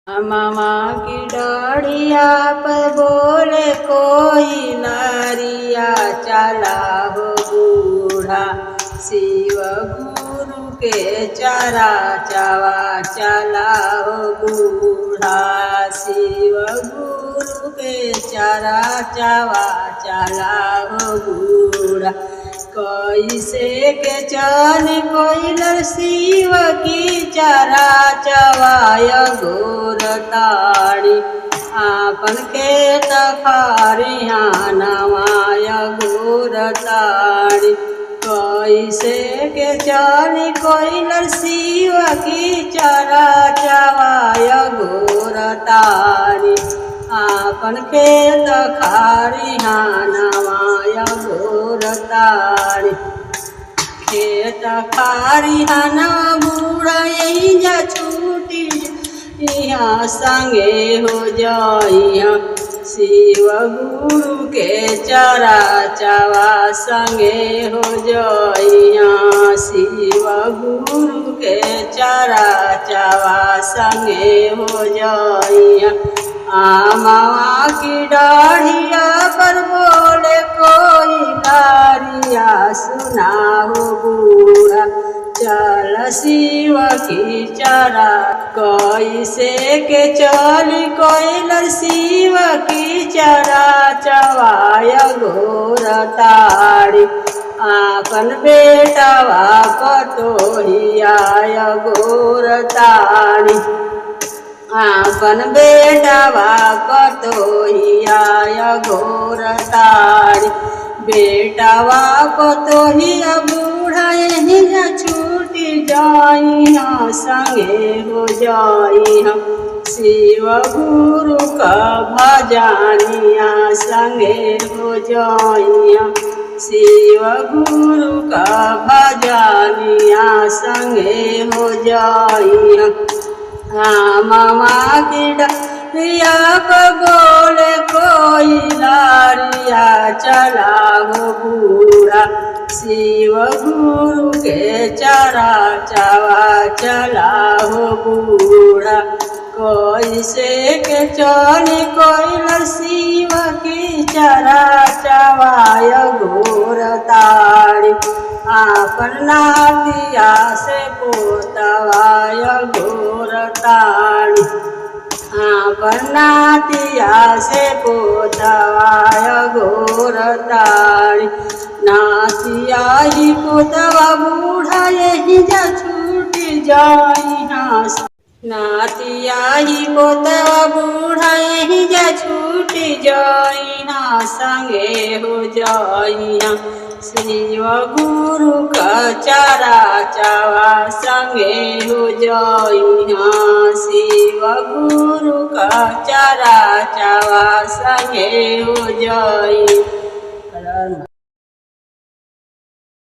मामा की डोरिया पर बोले कोई नारिया, चला हो बूढ़ा शिव गुरु के चारा चावा, चला हो बूढ़ा शिव गुरु के चारा चावा, चला हो बूढ़ा। कैसे के चल कोइलर शिव की चारा चवाय गोर ताड़ी, आपन के तखारिया नवाय गोर ताड़ी। कैसे के चल कोइलर शिव की चारा चवाय गोर ताड़ी, आपन के तखारिया नवाय गोर ताड़ी। खेत खारिया न बूढ़ा यही जा छूटी, यहाँ संगे हो जाइया शिव गुरु के चारा चावा, संगे हो जाइया शिव गुरु के चारा चावा, संगे हो जाइया। मामा की डाढ़िया पर बोले कोई नारिया, सुना हो बूढ़ा चल शिव की चारा। कैसे के चली कोइलर शिव की चारा चवाय गोर ताड़ी, आपन बेटावा पतोहियाय गोर ताड़ी। आपन बेटावा पतोहियाय गोर ताड़ी, बेटावा पतोहिया बूढ़ा यही छूटी जाइया, संगे हो जाइया शिव गुरु का भजनिया, संगे हो जाइया शिव गुरु का भजनिया, संगे हो जाइया। मामा की डारिया पर बोले कोई नारिया, चला हो बूढ़ा शिव गुरु के चारा चावा, चला हो बूढ़ा। कैसे के चली कोइलर शिव की चारा चवाय गोर ताड़ी, आपन नातिया से पोतवाय गोर ताड़ी, आपन नातिया से पोतवाय गोर ताड़ी। नातिया ही पोतवा बूढ़ा यही जा छूटी जाइया, नातिया ही पोतवा बूढ़ा यही जा छूटी जाइया, संगे हो जाइया शिव गुरु का चारा चावा, संगे हो जाइया शिव गुरु का चारा चावा, संगे हो जाइया।